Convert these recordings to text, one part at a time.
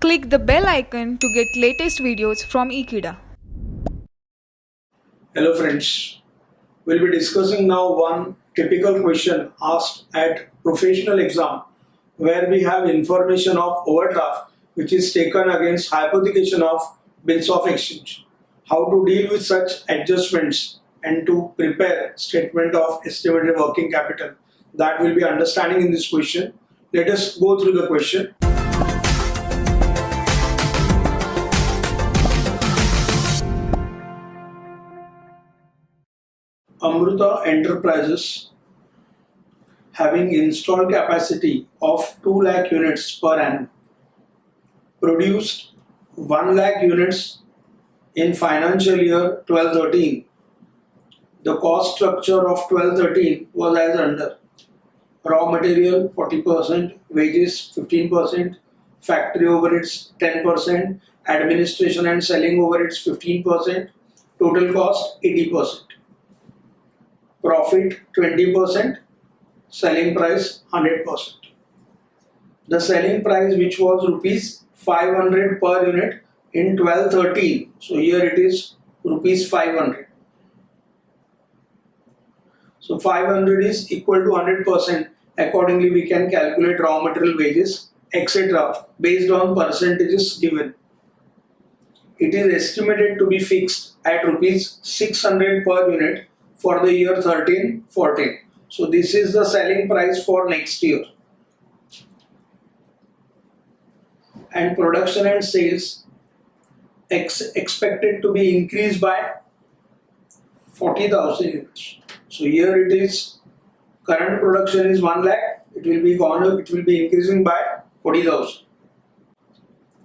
Click the bell icon to get latest videos from Ekeeda. Hello friends, we'll be discussing now one typical question asked at professional exam where we have information of overdraft which is taken against hypothecation of bills of exchange. How to deal with such adjustments and to prepare statement of estimated working capital, that will be understanding in this question. Let us go through the question. Amruta Enterprises, having installed capacity of 2 lakh units per annum, produced 1 lakh units in financial year 12-13. The cost structure of 12-13 was as under: raw material 40%, wages 15%, factory overheads 10%, administration and selling overheads 15%, total cost 80%. Profit 20%, selling price 100%. The selling price, which was rupees 500 per unit in 12-13, so here it is rupees 500. So 500 is equal to 100%. Accordingly, we can calculate raw material, wages, etc. based on percentages given. It is estimated to be fixed at rupees 600 per unit for the year 13-14. So this is the selling price for next year. And production and sales expected to be increased by 40,000 units. So here it is, current production is 1 lakh, it will be increasing by 40,000.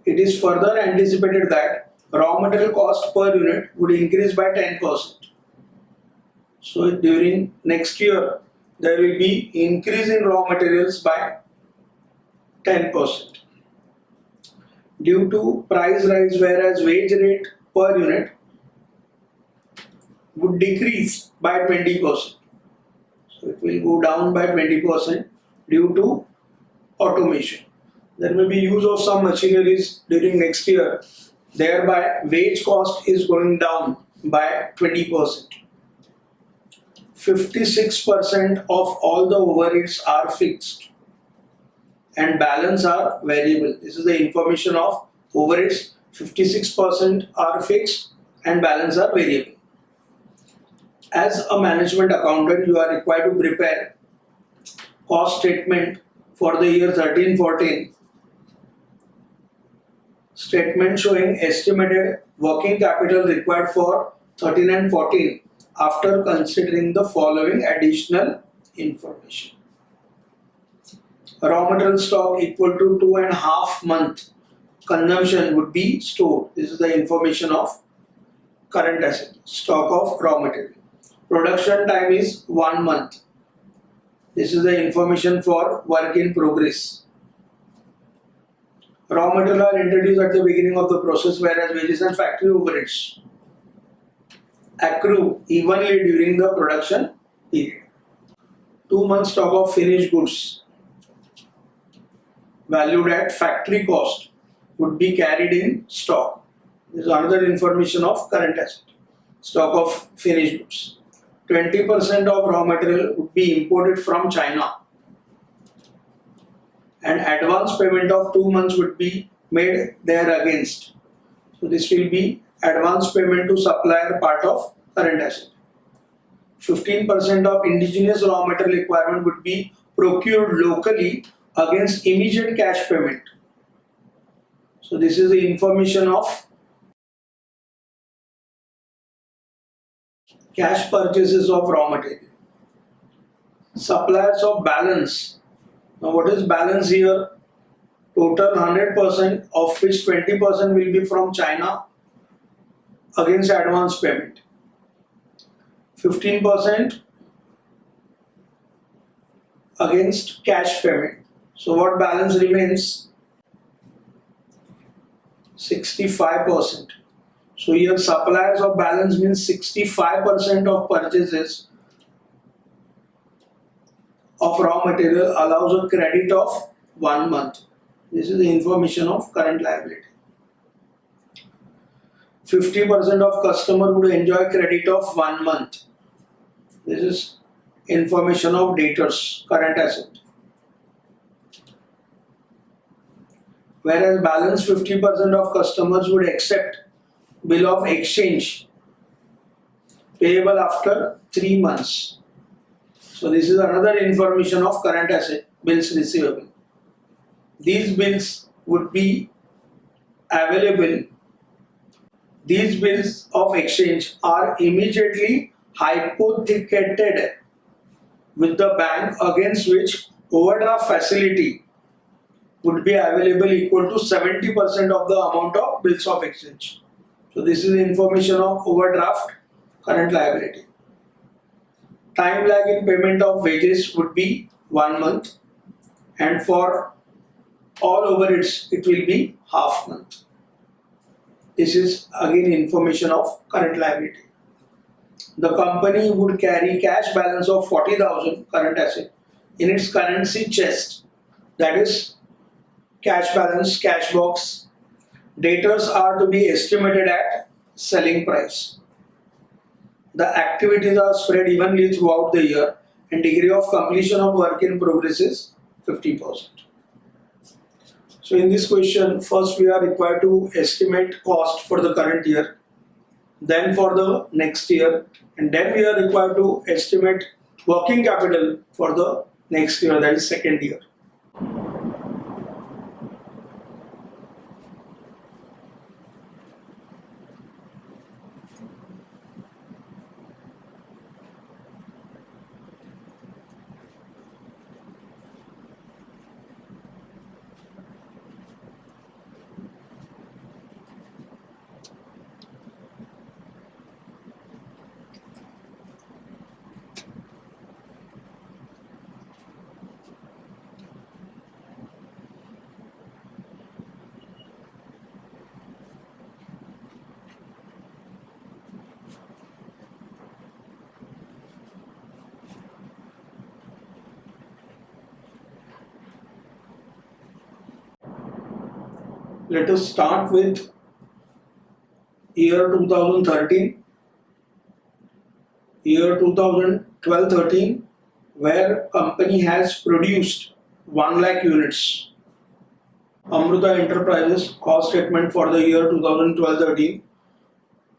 It is further anticipated that raw material cost per unit would increase by 10%. So during next year, there will be increase in raw materials by 10%. Due to price rise, whereas wage rate per unit would decrease by 20%. So it will go down by 20% due to automation. There may be use of some machineries during next year, thereby wage cost is going down by 20%. 56% of all the overheads are fixed and balance are variable. This is the information of overheads. 56% are fixed and balance are variable. As a management accountant, you are required to prepare cost statement for the year 13-14. Statement showing estimated working capital required for 13 and 14 after considering the following additional information. Raw material stock equal to 2.5 month consumption would be stored. This is the information of current asset, stock of raw material. Production time is 1 month. This is the information for work in progress. Raw material are introduced at the beginning of the process, whereas wages and factory overheads accrue evenly during the production period. 2 months stock of finished goods valued at factory cost would be carried in stock. This is another information of current asset, stock of finished goods. 20% of raw material would be imported from China and advance payment of 2 months would be made there against. So this will be advance payment to supplier, part of current asset. 15% of indigenous raw material requirement would be procured locally against immediate cash payment. So this is the information of cash purchases of raw material. Suppliers of balance. Now what is balance here? Total 100%, of which 20% will be from China against advance payment. 15% against cash payment. So what balance remains? 65%. So here suppliers of balance means 65% of purchases of raw material allows a credit of 1 month. This is the information of current liability. 50% of customer would enjoy credit of 1 month. This is information of debtors, current asset. Whereas balance 50% of customers would accept bill of exchange payable after 3 months. So this is another information of current asset, bills receivable. These bills would be available. These bills of exchange are immediately hypothecated with the bank against which overdraft facility would be available equal to 70% of the amount of bills of exchange. So this is information of overdraft current liability. Time lag in payment of wages would be 1 month, and for all overheads it will be half month. This is again information of current liability. The company would carry cash balance of 40,000 current asset in its currency chest, that is cash balance, cash box. Debtors are to be estimated at selling price. The activities are spread evenly throughout the year and degree of completion of work in progress is 50%. So in this question, first we are required to estimate cost for the current year, then for the next year, and then we are required to estimate working capital for the next year, that is second year. Let us start with year 2013, year 2012-13, where company has produced 1 lakh units. Amruta Enterprises cost statement for the year 2012-13,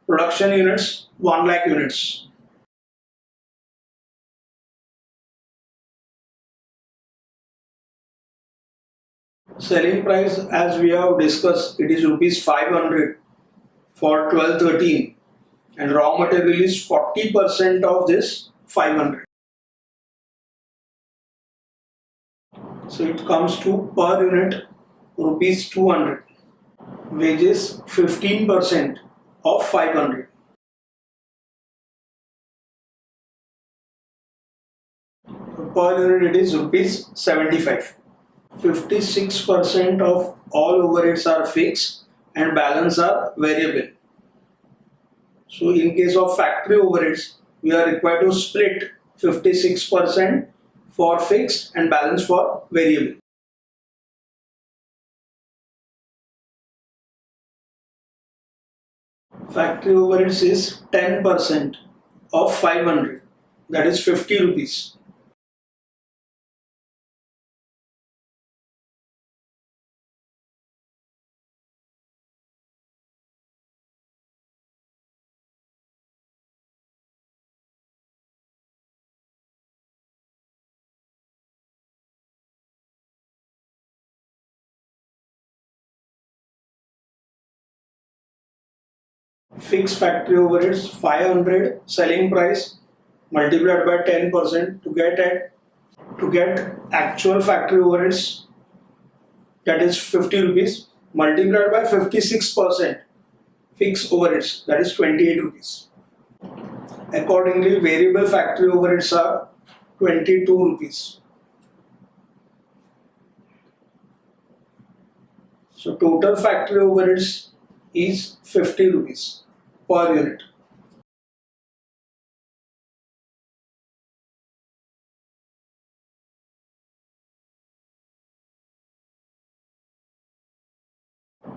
production units 1 lakh units. Selling price, as we have discussed, it is rupees 500 for 12-13, and raw material is 40% of this 500. So it comes to per unit rupees 200. Wages 15% of 500. Per unit it is rupees 75. 56% of all overheads are fixed and balance are variable. So in case of factory overheads, we are required to split 56% for fixed and balance for variable. Factory overheads is 10% of 500, that is 50 rupees. Fixed factory overheads 500 selling price multiplied by 10% to get actual factory overheads, that is 50 rupees, multiplied by 56% fixed overheads, that is 28 rupees. Accordingly, variable factory overheads are 22 rupees. So total factory overheads is 50 rupees per unit.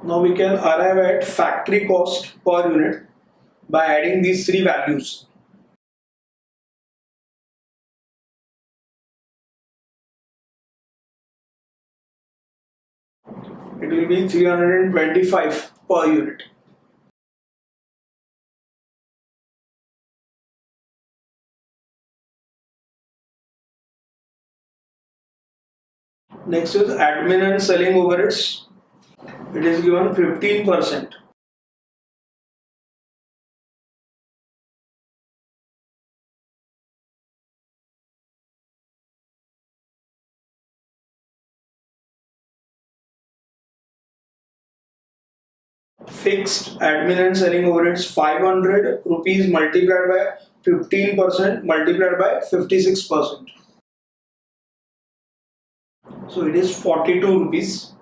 Now we can arrive at factory cost per unit by adding these three values. It will be 325 per unit. Next is admin and selling overheads. It is given 15%. Fixed admin and selling overheads 500 rupees multiplied by 15% multiplied by 56%. So it is 42 rupees.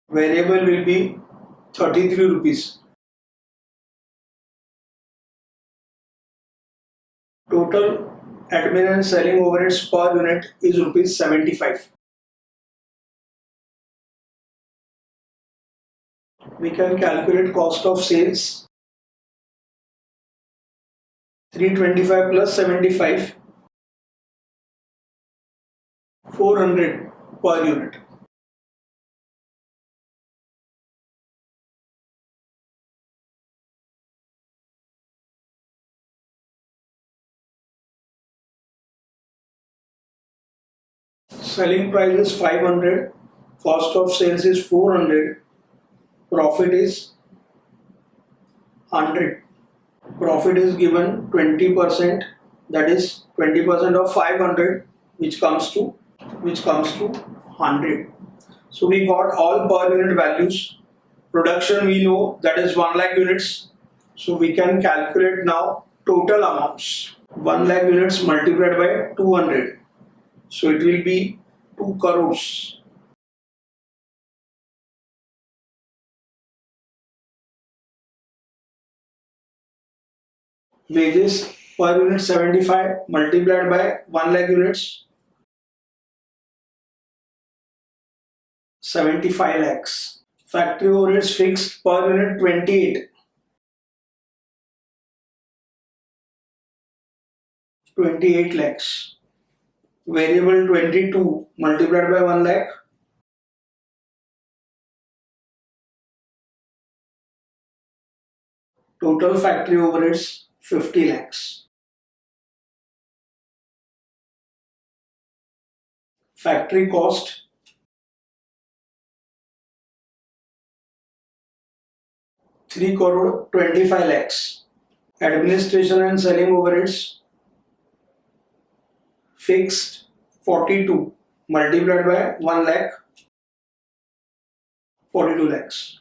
Variable will be 33 rupees. Total admin and selling overheads per unit is rupees 75. We can calculate cost of sales 325 plus 75 400 per unit. Selling price is 500, cost of sales is 400, profit is 100. Profit is given 20%, that is 20% of 500, which comes to 100. So we got all per unit values. Production we know, that is 1 lakh units. So we can calculate now total amounts. 1 lakh units multiplied by 200. So it will be 2 crores. Wages per unit 75 multiplied by 1 lakh units 75 lakhs. Factory overheads fixed per unit 28 lakhs. Variable 22 multiplied by 1 lakh total factory overheads 50 lakhs. Factory cost 3 crore 25 lakhs. Administration and selling overheads fixed 42 multiplied by 1 lakh 42 lakhs.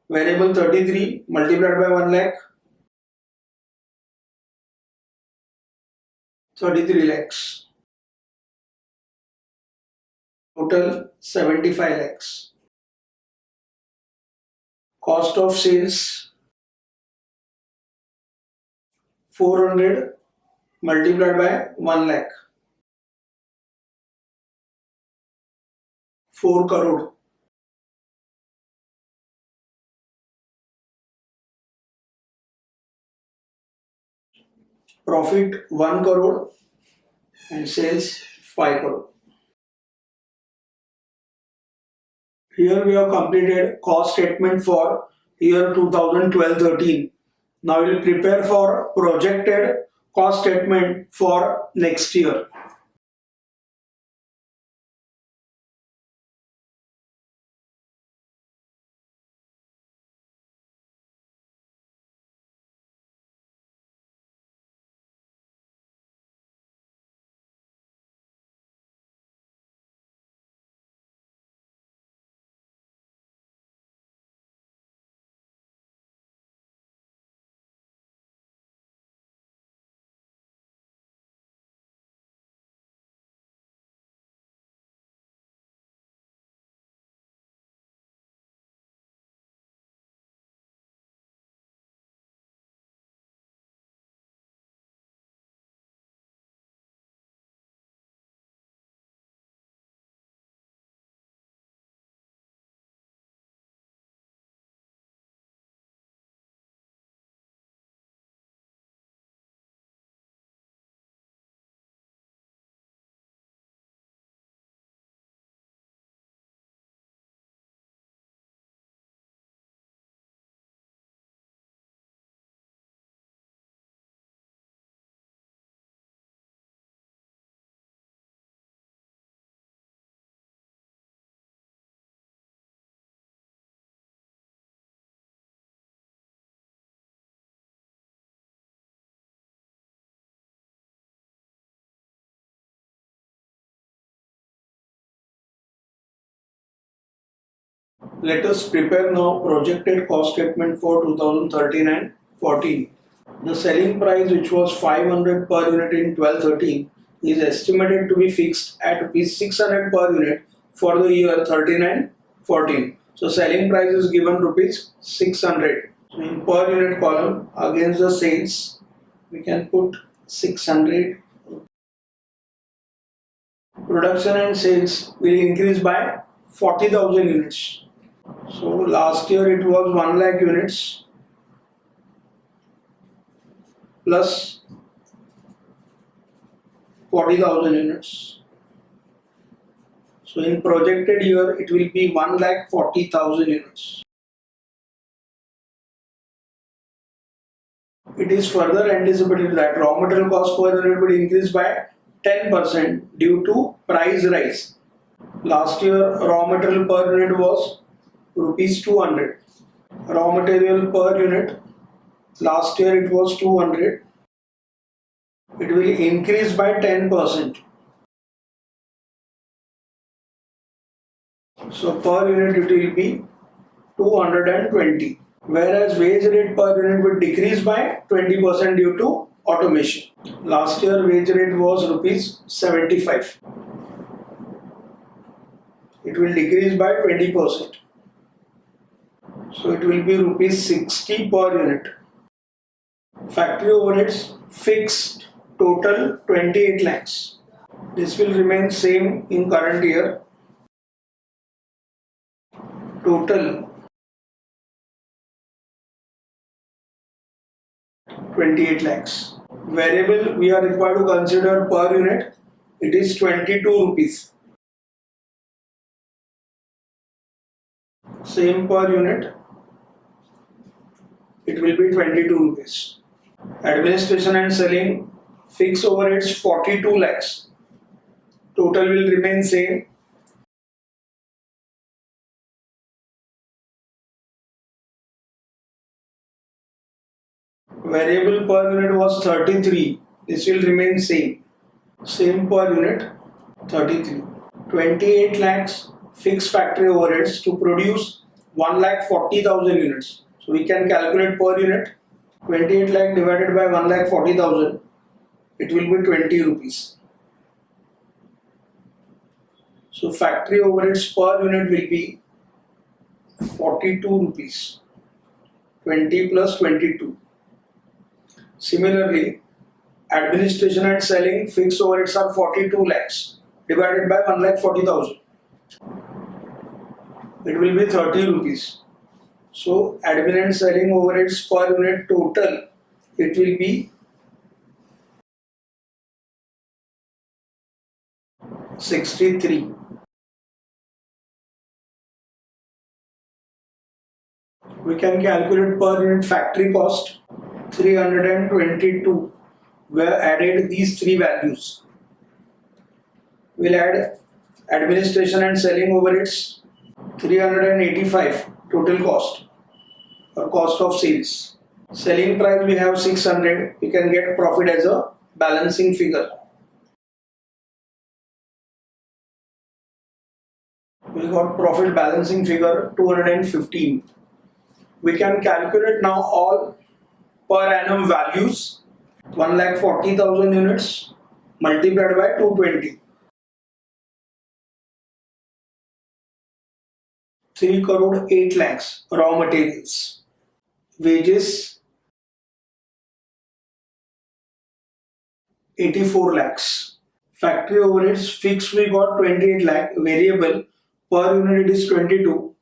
Variable 33 multiplied by 1 lakh 33 lakhs. Total 75 lakhs. Cost of sales 400 multiplied by 1 lakh 4 crore. Profit 1 crore and sales 5 crore. Here we have completed cost statement for year 2012-13. Now we will prepare for projected cost statement for next year. Let us prepare now projected cost statement for 2013 and 14. The selling price, which was 500 per unit in 12-13, is estimated to be fixed at rupees 600 per unit for the year 13 and 14. So selling price is given rupees 600. So in per unit column against the sales, we can put 600. Production and sales will increase by 40,000 units. So last year it was 1 lakh units plus 40,000 units. So in projected year it will be 1,40,000 units. It is further anticipated that raw material cost per unit will increase by 10% due to price rise. Last year raw material per unit was rupees 200. Raw material per unit last year it was 200. It will increase by 10%. So per unit it will be 220. Whereas wage rate per unit would decrease by 20% due to automation. Last year wage rate was rupees 75. It will decrease by 20%. So it will be rupees 60 per unit. Factory overheads fixed total 28 lakhs. This will remain same in current year. Total 28 lakhs. Variable we are required to consider per unit. It is 22 rupees. Same per unit. It will be 22 rupees. Administration and selling fixed overheads 42 lakhs. Total will remain same. Variable per unit was 33. This will remain same. Same per unit 33. 28 lakhs fixed factory overheads to produce 1,40,000 units. So we can calculate per unit 28 lakh divided by 1,40,000. It will be 20 rupees. So factory overheads per unit will be 42 rupees. 20 plus 22. Similarly, administration and selling fixed overheads are 42 lakhs divided by 1,40,000. It will be 30 rupees. So admin and selling overheads per unit total, it will be 63. We can calculate per unit factory cost 322. We have added these three values. We'll add administration and selling overheads 385 total cost or cost of sales. Selling price we have 600. We can get profit as a balancing figure. We got profit balancing figure 215. We can calculate now all per annum values. 1,40,000 units multiplied by 220. 3 crore 8 lakhs raw materials. Wages 84 lakhs. Factory overheads fixed we got 28 lakh. Variable per unit it is 22.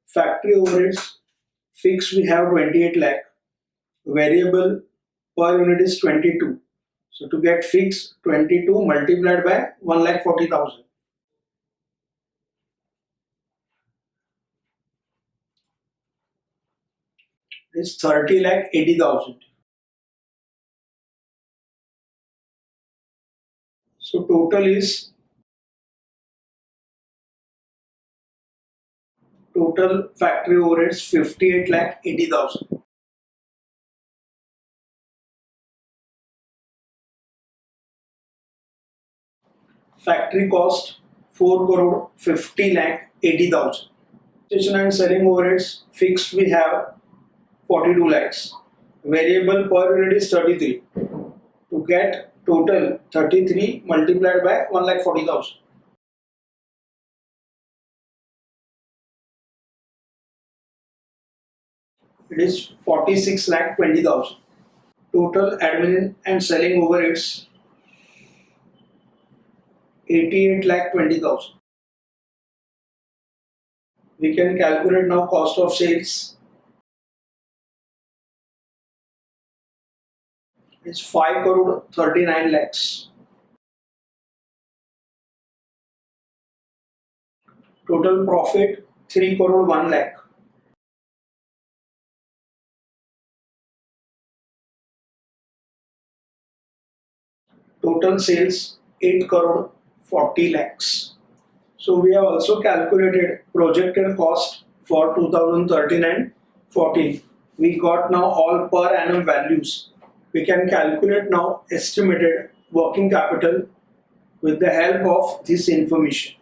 Factory overheads fixed we have 28 lakh. Variable per unit is 22. So to get fixed 22 multiplied by 1,40,000. Is 30,80,000. So total factory overheads 58,80,000. Factory cost 4 crore 50,80,000. And selling overheads fixed we have 42 lakhs. Variable per unit is 33. To get total 33 multiplied by 1,40,000. It is 46,20,000. Total admin and selling overheads 88,20,000. We can calculate now cost of sales. It's 5 crore 39 lakhs. Total profit 3 crore 1 lakh. Total sales 8 crore 40 lakhs. So we have also calculated projected cost for 2013 and 14. We got now all per annum values. We can calculate now estimated working capital with the help of this information.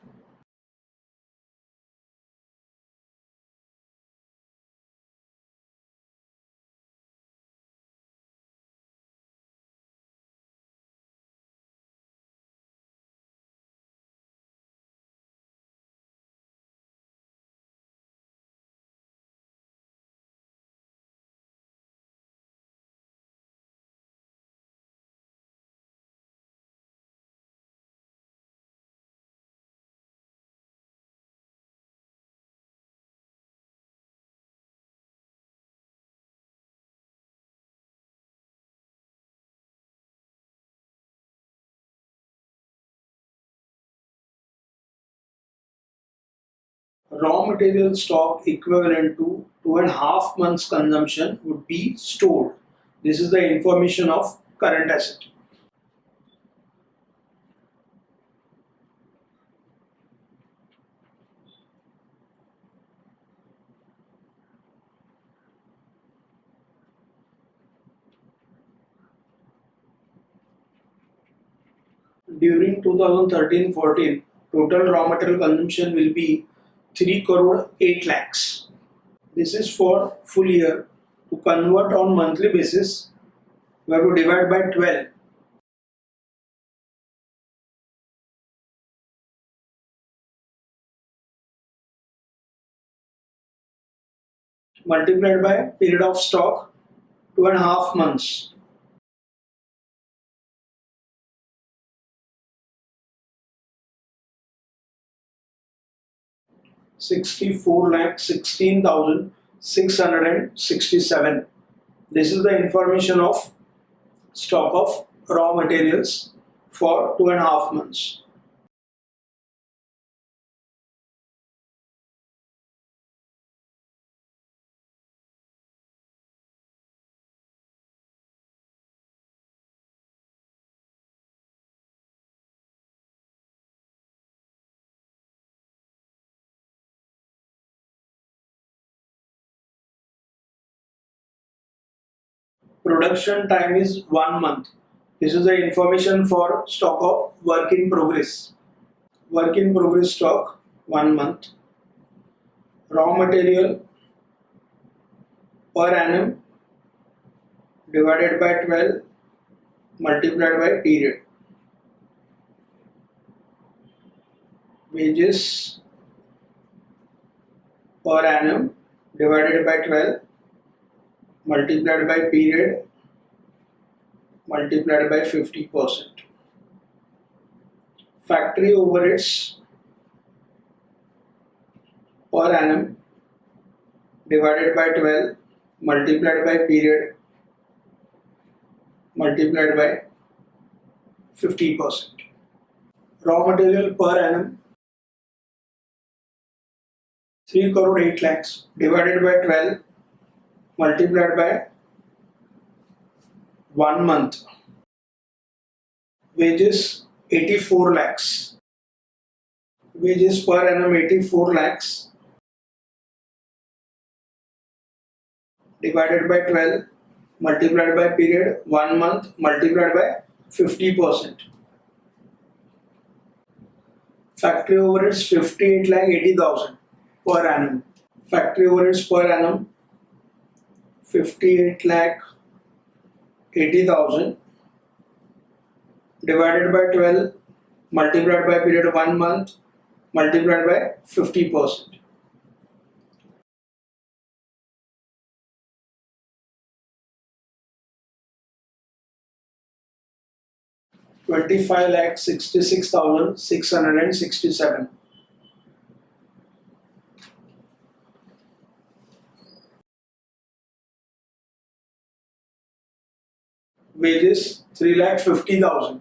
Raw material stock equivalent to 2.5 months consumption would be stored. This is the information of current asset. During 2013-14, total raw material consumption will be 3 crore 8 lakhs. This is for full year. To convert on monthly basis, we have to divide by 12. Multiplied by period of stock 2.5 months. $64,16,667. This is the information of stock of raw materials for 2.5 months. Production time is 1 month. This is the information for stock of work in progress. Work in progress stock 1 month. Raw material per annum divided by 12 multiplied by period. Wages per annum divided by 12 multiplied by period multiplied by 50%. Factory overheads per annum divided by 12 multiplied by period multiplied by 50%. Raw material per annum 3 crore 8 lakhs divided by 12 multiplied by 1 month. Wages 84 lakhs. Wages per annum 84 lakhs divided by 12 multiplied by period 1 month multiplied by 50%. Factory overheads 58,80,000 per annum. Factory overheads per annum 58 lakh 80,000 divided by 12 multiplied by period of 1 month multiplied by 50%. 25 lakh 66,667. Wages 3 lakh 50,000.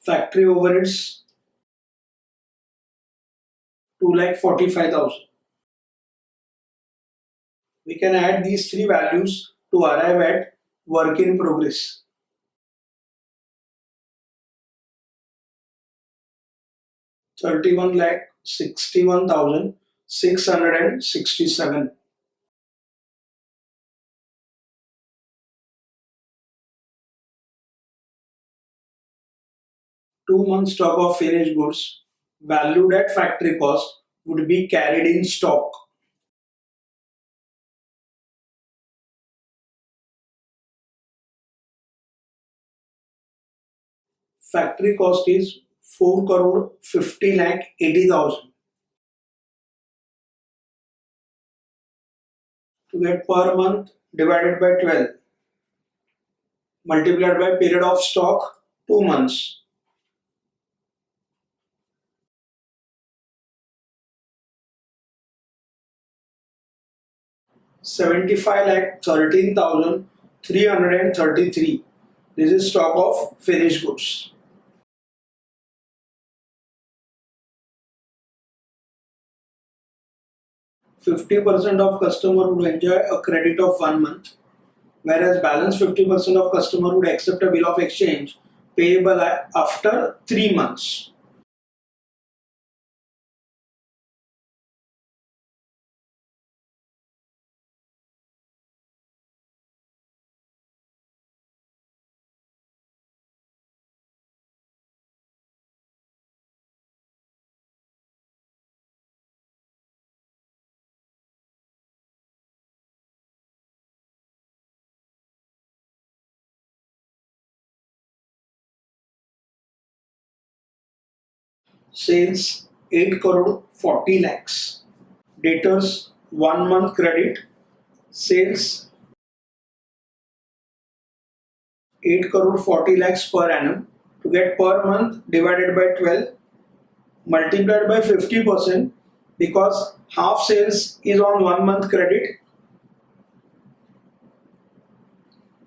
Factory overheads 2 lakh 45,000. We can add these three values to arrive at work in progress. 31 lakh 61,667. Two-month stock of finished goods valued at factory cost would be carried in stock. Factory cost is 4 crore 50 lakh 80,000. To get per month divided by 12 multiplied by period of stock 2 months. 75 lakh 13,333. This is stock of finished goods. %50 of customer would enjoy a credit of 1 month, whereas balance 50% of customer would accept a bill of exchange payable after 3 months. Sales 8 crore 40 lakhs. Debtors 1 month credit. Sales 8 crore 40 lakhs per annum. To get per month divided by 12 multiplied by 50% because half sales is on 1 month credit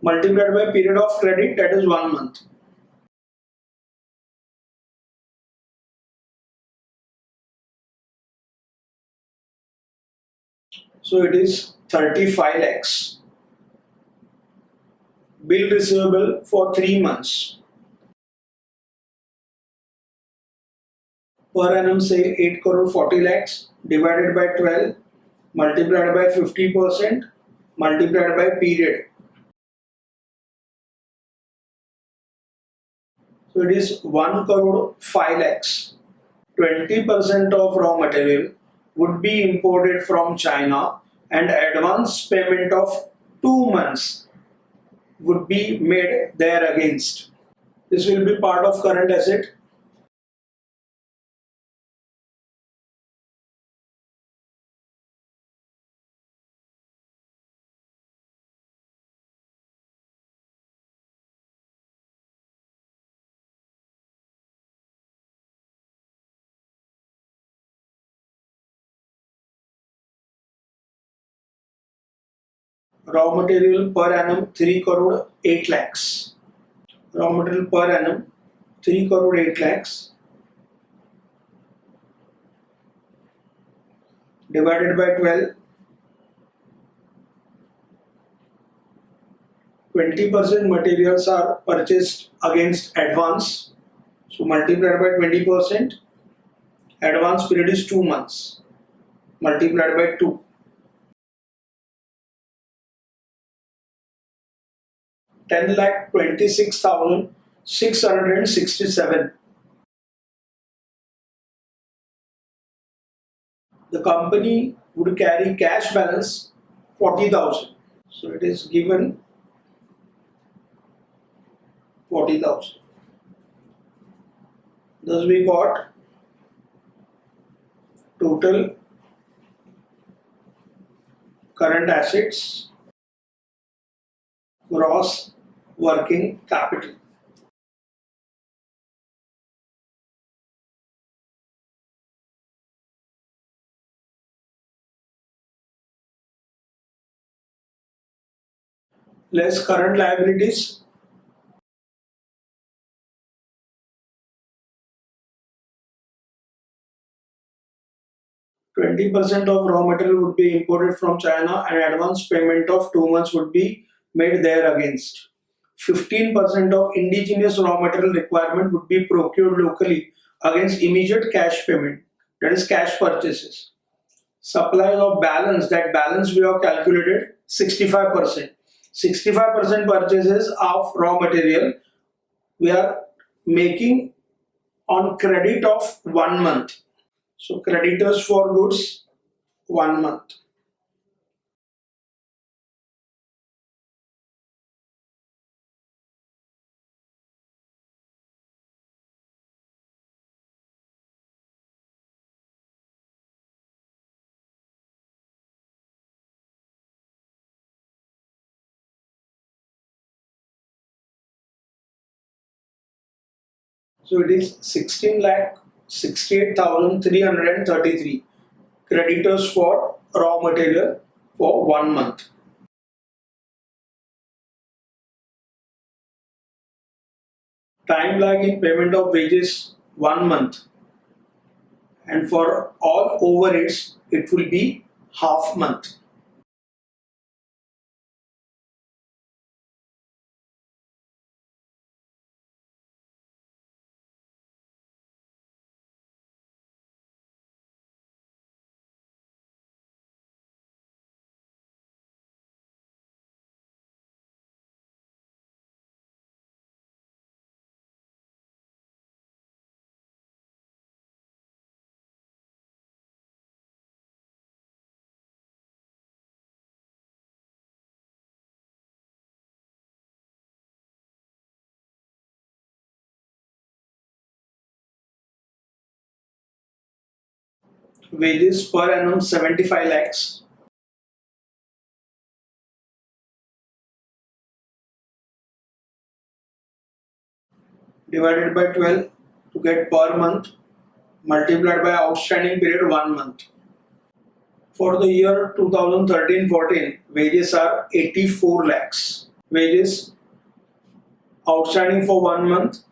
multiplied by period of credit, that is 1 month. So it is 35 lakhs. Bill receivable for 3 months. Per annum sale 8 crore 40 lakhs divided by 12 multiplied by 50% multiplied by period. So it is 1 crore 5 lakhs. 20% of raw material would be imported from China and advance payment of 2 months would be made there against. This will be part of current asset. Raw material per annum 3 crore 8 lakhs. Raw material per annum 3 crore 8 lakhs divided by 12. 20% materials are purchased against advance. So multiplied by 20%. Advance period is 2 months multiplied by 2. 10 lakh 26,667. The company would carry cash balance 40,000. So it is given 40,000. Thus we got total current assets, gross working capital. Less current liabilities, 20% of raw material would be imported from China and advance payment of 2 months would be made there against. 15% of indigenous raw material requirement would be procured locally against immediate cash payment, that is cash purchases. Supply of balance, that balance we have calculated 65%. 65% purchases of raw material we are making on credit of 1 month. So creditors for goods 1 month. So it is 16,68,333 creditors for raw material for 1 month. Time lag in payment of wages 1 month, and for all overheads it will be half month. Wages per annum 75 lakhs. Divided by 12 to get per month, multiplied by outstanding period 1 month. For the year 2013-14, wages are 84 lakhs. Wages outstanding for 1 month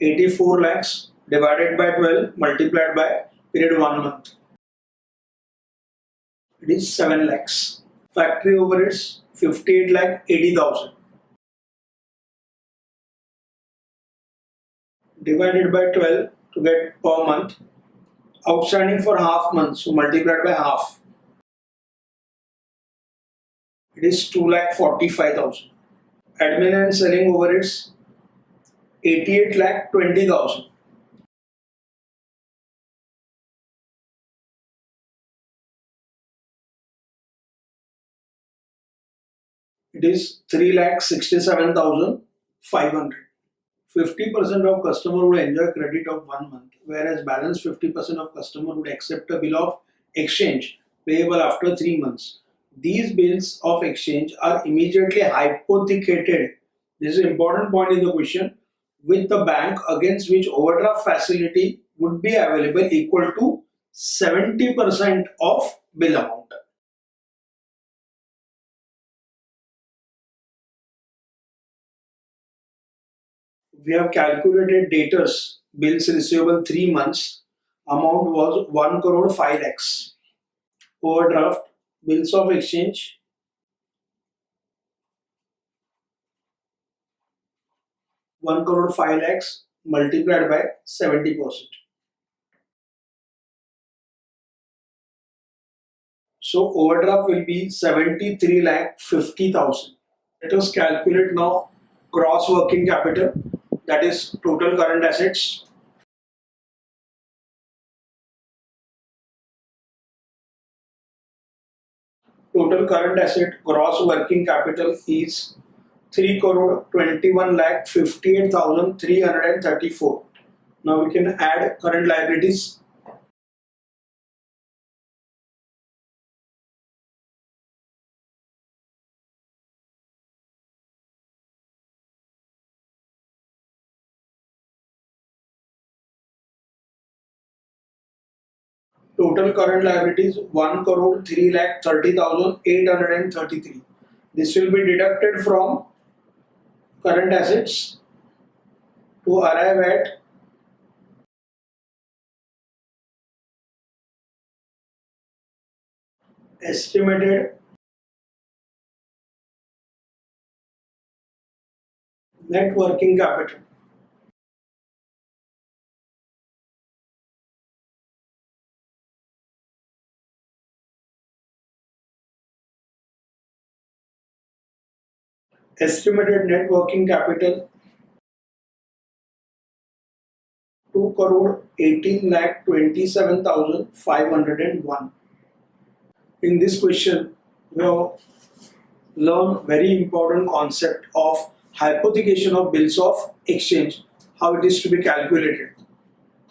84 lakhs divided by 12 multiplied by period 1 month. It is 7 lakhs. Factory overheads 58 lakh 80,000 divided by 12 to get per month. Outstanding for half month, so multiplied by half. It is 2 lakh 45,000. Admin and selling overheads 88 lakh 20,000. It is 3 lakh 67,500. 50% of customer would enjoy credit of 1 month, whereas balance 50% of customer would accept a bill of exchange payable after 3 months. These bills of exchange are immediately hypothecated. This is an important point in the question, with the bank against which overdraft facility would be available equal to 70% of bill amount. We have calculated debtors bills receivable 3 months. Amount was 1 crore 5 lakhs. Overdraft bills of exchange 1 crore 5 lakhs multiplied by 70%. So overdraft will be 73 lakh 50,000. Let us calculate now gross working capital, that is total current assets Total current asset gross working capital is 3 crore 21 lakh 58,334. Now we can add current liabilities. Total current liabilities 1 crore 3 lakh 30,833. This will be deducted from current assets to arrive at estimated net working capital. Estimated net working capital 2 crore 18 lakh 27,501. In this question, we have learned very important concept of hypothecation of bills of exchange, how it is to be calculated.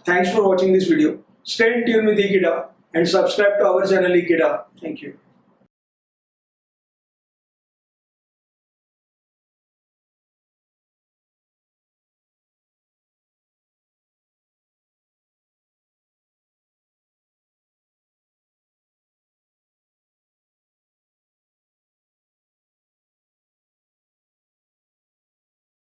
Thanks for watching this video. Stay in tune with Ekeeda and subscribe to our channel Ekeeda. Thank you.